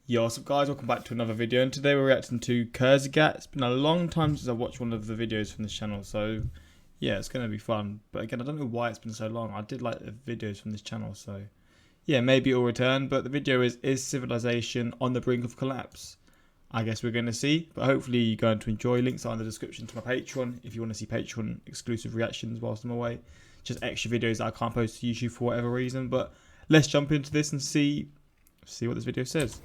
Yo, what's up guys, welcome back to another video, and today we're reacting to Kurzgesagt. It's been a long time since I watched one of the videos from this channel, so yeah, it's going to be fun. But again, I don't know why it's been so long. I did like the videos from this channel, so yeah, maybe it'll return. But the video is civilization on the brink of collapse? I guess we're going to see, but hopefully you're going to enjoy. Links are in the description to my Patreon if you want to see Patreon exclusive reactions whilst I'm away. Just extra videos that I can't post to YouTube for whatever reason. But let's jump into this and see what this video says.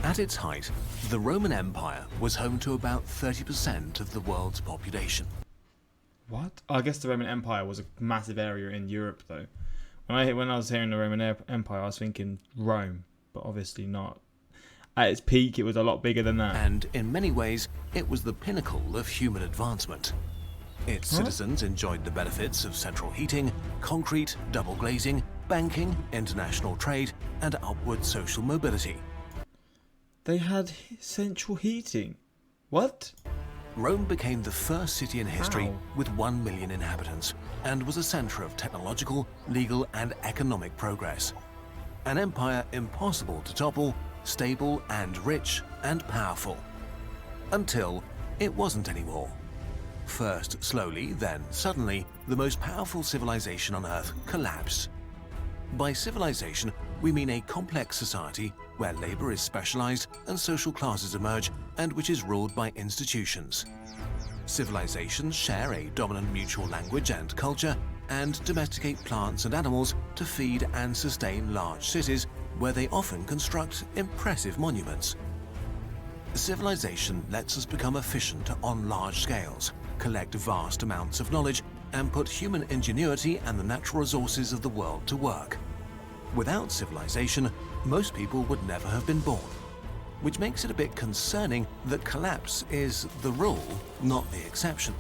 At its height, the Roman Empire was home to about 30% of the world's population. What? I guess the Roman Empire was a massive area in Europe, though. When I was hearing the Roman Empire, I was thinking Rome, but obviously not. At its peak, it was a lot bigger than that. And in many ways, it was the pinnacle of human advancement. Its citizens enjoyed the benefits of central heating, concrete, double glazing, banking, international trade, and upward social mobility. They had central heating. What? Rome became the first city in history with 1 million inhabitants and was a centre of technological, legal, and economic progress. An empire impossible to topple, stable and rich and powerful. Until it wasn't anymore. First slowly, then suddenly, the most powerful civilization on Earth collapsed. By civilization, we mean a complex society where labor is specialized and social classes emerge, and which is ruled by institutions. Civilizations share a dominant mutual language and culture, and domesticate plants and animals to feed and sustain large cities, where they often construct impressive monuments. Civilization lets us become efficient on large scales, collect vast amounts of knowledge, and put human ingenuity and the natural resources of the world to work. Without civilization, most people would never have been born, which makes it a bit concerning that collapse is the rule, not the exception.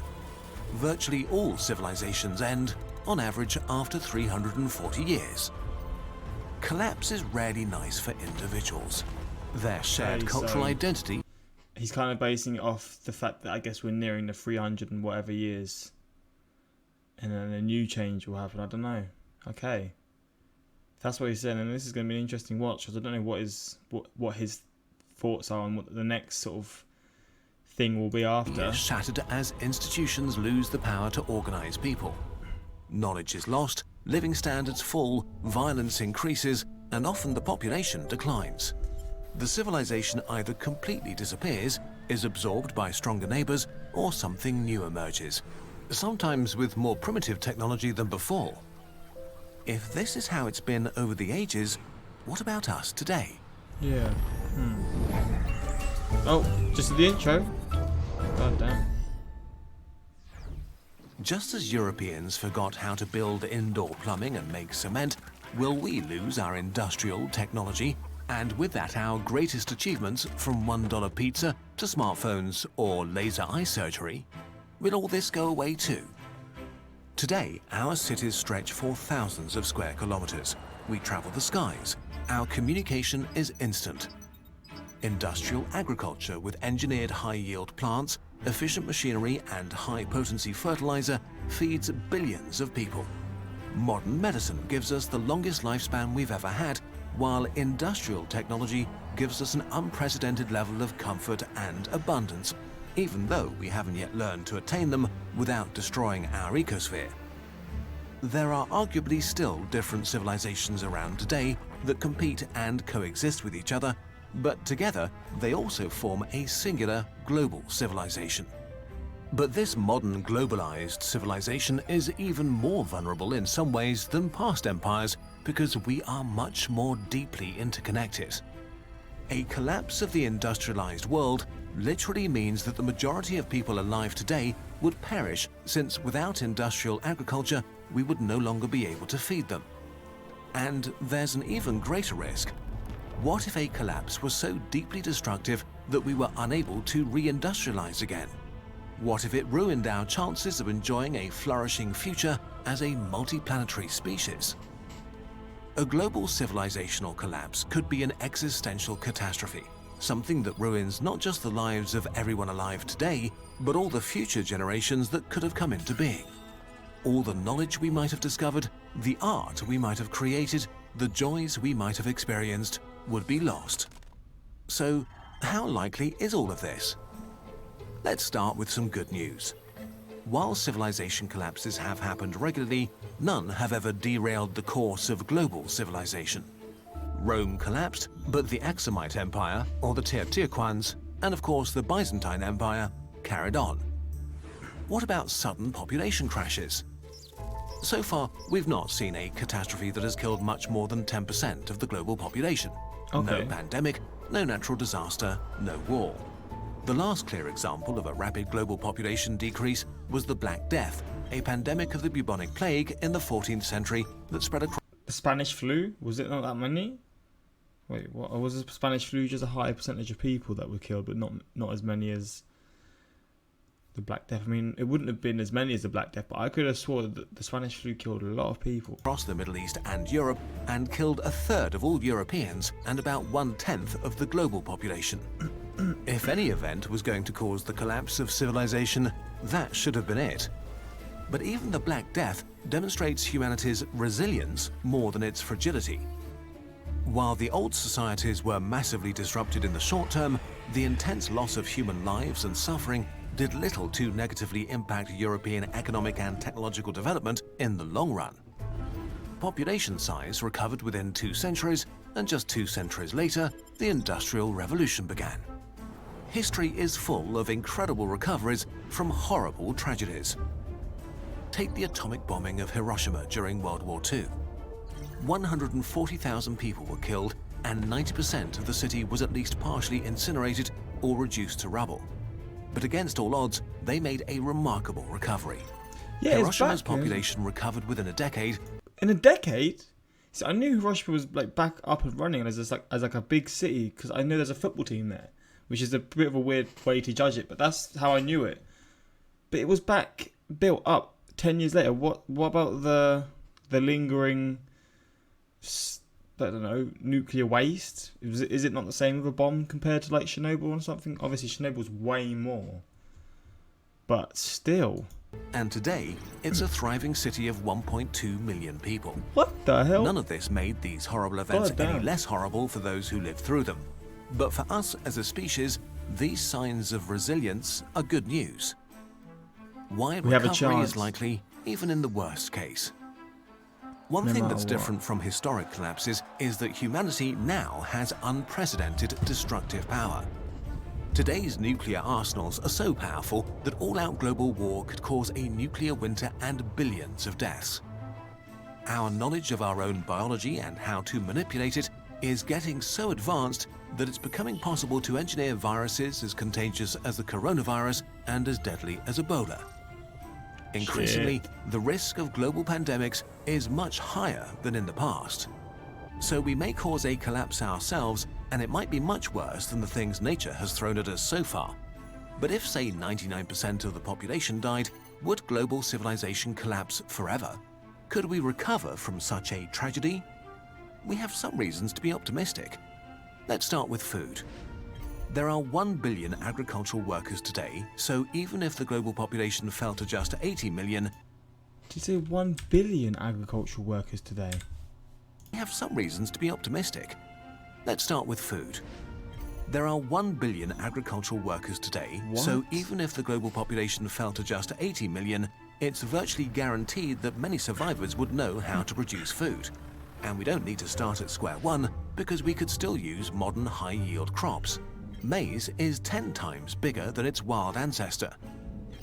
Virtually all civilizations end, on average, after 340 years. Collapse is rarely nice for individuals. Their shared cultural identity... He's kind of basing it off the fact that I guess we're nearing the 300 and whatever years. And then a new change will happen. I don't know. Okay. That's what he's saying, and this is going to be an interesting watch because I don't know what his thoughts are on what the next sort of thing will be after. Is shattered as institutions lose the power to organize people. Knowledge is lost, living standards fall, violence increases, and often the population declines. The civilization either completely disappears, is absorbed by stronger neighbors, or something new emerges, sometimes with more primitive technology than before. If this is how it's been over the ages, what about us today? Yeah. Oh, just the intro. God damn. Just as Europeans forgot how to build indoor plumbing and make cement, will we lose our industrial technology? And with that, our greatest achievements, from $1 pizza to smartphones or laser eye surgery? Will all this go away too? Today, our cities stretch for thousands of square kilometers. We travel the skies. Our communication is instant. Industrial agriculture with engineered high-yield plants, efficient machinery, and high-potency fertilizer feeds billions of people. Modern medicine gives us the longest lifespan we've ever had, while industrial technology gives us an unprecedented level of comfort and abundance, even though we haven't yet learned to attain them without destroying our ecosphere. There are arguably still different civilizations around today that compete and coexist with each other, but together they also form a singular global civilization. But this modern globalized civilization is even more vulnerable in some ways than past empires because we are much more deeply interconnected. A collapse of the industrialized world literally means that the majority of people alive today would perish, since without industrial agriculture, we would no longer be able to feed them. And there's an even greater risk. What if a collapse was so deeply destructive that we were unable to re-industrialize again? What if it ruined our chances of enjoying a flourishing future as a multiplanetary species? A global civilizational collapse could be an existential catastrophe, something that ruins not just the lives of everyone alive today, but all the future generations that could have come into being. All the knowledge we might have discovered, the art we might have created, the joys we might have experienced would be lost. So, how likely is all of this? Let's start with some good news. While civilization collapses have happened regularly, none have ever derailed the course of global civilization. Rome collapsed, but the Aksumite Empire, or the Teotihuacans, and of course the Byzantine Empire, carried on. What about sudden population crashes? So far, we've not seen a catastrophe that has killed much more than 10% of the global population. Okay. No pandemic, no natural disaster, no war. The last clear example of a rapid global population decrease was the Black Death, a pandemic of the bubonic plague in the 14th century that spread across. The Spanish flu, was it not that many? Wait, what? Or was the Spanish flu just a high percentage of people that were killed, but not as many as the Black Death? I mean, it wouldn't have been as many as the Black Death, but I could have sworn that the Spanish flu killed a lot of people. Across the Middle East and Europe, and killed a third of all Europeans and about 1/10 of the global population. If any event was going to cause the collapse of civilization, that should have been it. But even the Black Death demonstrates humanity's resilience more than its fragility. While the old societies were massively disrupted in the short term, the intense loss of human lives and suffering did little to negatively impact European economic and technological development in the long run. Population size recovered within 2 centuries, and just 2 centuries later, the Industrial Revolution began. History is full of incredible recoveries from horrible tragedies. Take the atomic bombing of Hiroshima during World War II. 140,000 people were killed, and 90% of the city was at least partially incinerated or reduced to rubble. But against all odds, they made a remarkable recovery. Yeah, Hiroshima's population recovered within a decade. In a decade? So I knew Hiroshima was like back up and running as a big city, because I know there's a football team there, which is a bit of a weird way to judge it, but that's how I knew it. But it was back built up 10 years later. What about the lingering, I don't know, nuclear waste? Is it not the same with a bomb compared to like Chernobyl or something? Obviously Chernobyl's way more, but still. And today, it's a thriving city of 1.2 million people. What the hell? None of this made these horrible events God any damn. less horrible for those who lived through them. But for us as a species, these signs of resilience are good news. Why We have a recovery is chance. likely, even in the worst case. One No thing matter that's what. different from historic collapses is that humanity now has unprecedented destructive power. Today's nuclear arsenals are so powerful that all-out global war could cause a nuclear winter and billions of deaths. Our knowledge of our own biology and how to manipulate it is getting so advanced that it's becoming possible to engineer viruses as contagious as the coronavirus and as deadly as Ebola. Increasingly, the risk of global pandemics is much higher than in the past. So we may cause a collapse ourselves, and it might be much worse than the things nature has thrown at us so far. But if, say, 99% of the population died, would global civilization collapse forever? Could we recover from such a tragedy? We have some reasons to be optimistic. Let's start with food. There are 1 billion agricultural workers today, so even if the global population fell to just 80 million, Did you say 1 billion agricultural workers today? we have some reasons to be optimistic. Let's start with food. There are 1 billion agricultural workers today, so What? even if the global population fell to just 80 million, it's virtually guaranteed that many survivors would know how to produce food. And we don't need to start at square one, because we could still use modern high-yield crops. Maize is 10 times bigger than its wild ancestor.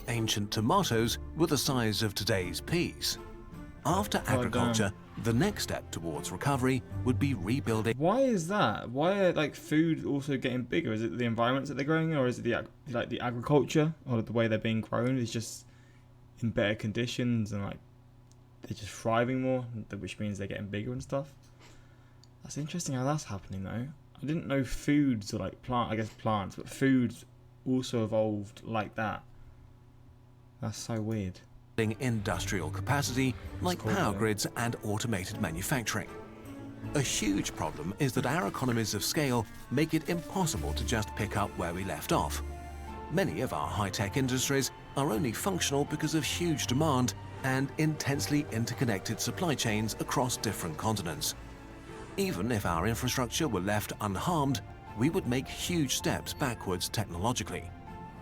Ancient tomatoes were the size of today's peas. After agriculture, the next step towards recovery would be rebuilding. Why is that? Why are like food also getting bigger? Is it the environments that they're growing in, or is it the agriculture, or the way they're being grown is just in better conditions and like they're just thriving more, which means they're getting bigger and stuff? That's interesting how that's happening though. I didn't know foods are like plants, but foods also evolved like that. That's so weird. Industrial capacity like cool, power though. grids and automated manufacturing. A huge problem is that our economies of scale make it impossible to just pick up where we left off. Many of our high-tech industries are only functional because of huge demand and intensely interconnected supply chains across different continents. Even if our infrastructure were left unharmed, we would make huge steps backwards technologically.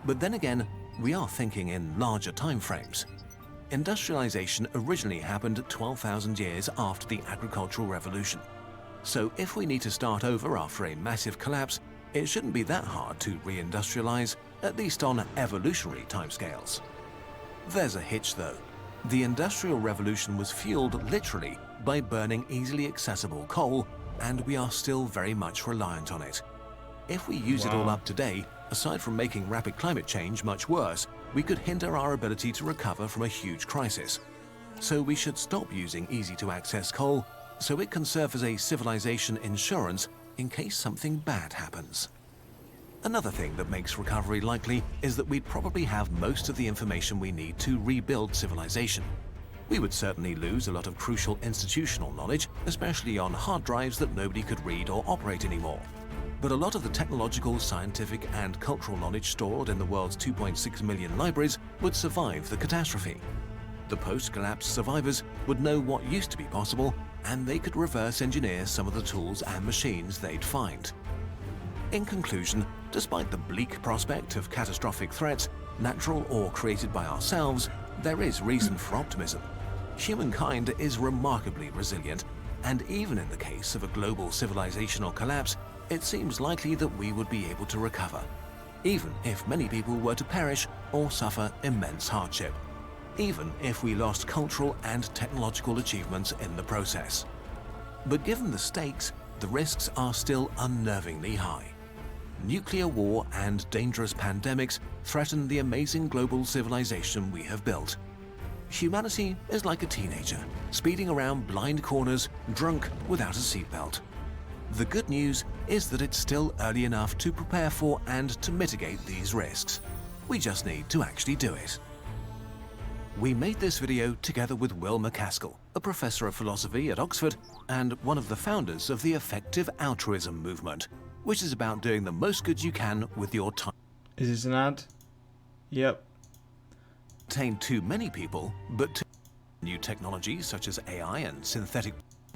But then again, we are thinking in larger timeframes. Industrialization originally happened 12,000 years after the agricultural revolution. So if we need to start over after a massive collapse, it shouldn't be that hard to reindustrialize, at least on evolutionary timescales. There's a hitch though. The Industrial Revolution was fueled literally by burning easily accessible coal, and we are still very much reliant on it. If we use it all up today, aside from making rapid climate change much worse, we could hinder our ability to recover from a huge crisis. So we should stop using easy-to-access coal so it can serve as a civilization insurance in case something bad happens. Another thing that makes recovery likely is that we'd probably have most of the information we need to rebuild civilization. We would certainly lose a lot of crucial institutional knowledge, especially on hard drives that nobody could read or operate anymore. But a lot of the technological, scientific, and cultural knowledge stored in the world's 2.6 million libraries would survive the catastrophe. The post-collapse survivors would know what used to be possible, and they could reverse engineer some of the tools and machines they'd find. In conclusion, despite the bleak prospect of catastrophic threats, natural or created by ourselves, there is reason for optimism. Humankind is remarkably resilient, and even in the case of a global civilizational collapse, it seems likely that we would be able to recover, even if many people were to perish or suffer immense hardship, even if we lost cultural and technological achievements in the process. But given the stakes, the risks are still unnervingly high. Nuclear war and dangerous pandemics threaten the amazing global civilization we have built. Humanity is like a teenager, speeding around blind corners, drunk without a seatbelt. The good news is that it's still early enough to prepare for and to mitigate these risks. We just need to actually do it. We made this video together with Will MacAskill, a professor of philosophy at Oxford and one of the founders of the effective altruism movement, which is about doing the most good you can with your time. Is this an ad? Yep. Contain too many people, but too new technologies such as AI and synthetic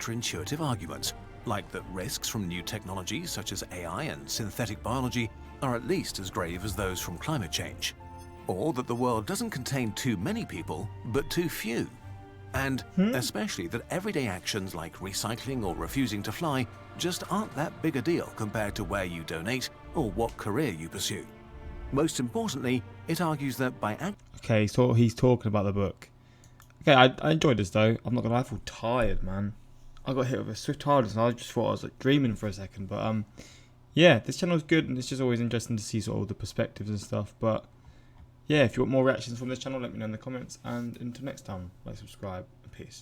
intuitive arguments, like that risks from new technologies such as AI and synthetic biology are at least as grave as those from climate change, or that the world doesn't contain too many people, but too few. And especially that everyday actions like recycling or refusing to fly just aren't that big a deal compared to where you donate or what career you pursue. Most importantly, it argues that by Okay, so he's talking about the book. Okay, I enjoyed this though. I'm not gonna lie, I feel tired, man. I got hit with a swift tiredness and I just thought I was like dreaming for a second. But yeah, this channel is good and it's just always interesting to see sort of the perspectives and stuff. But yeah, if you want more reactions from this channel, let me know in the comments. And until next time, like, subscribe, and peace.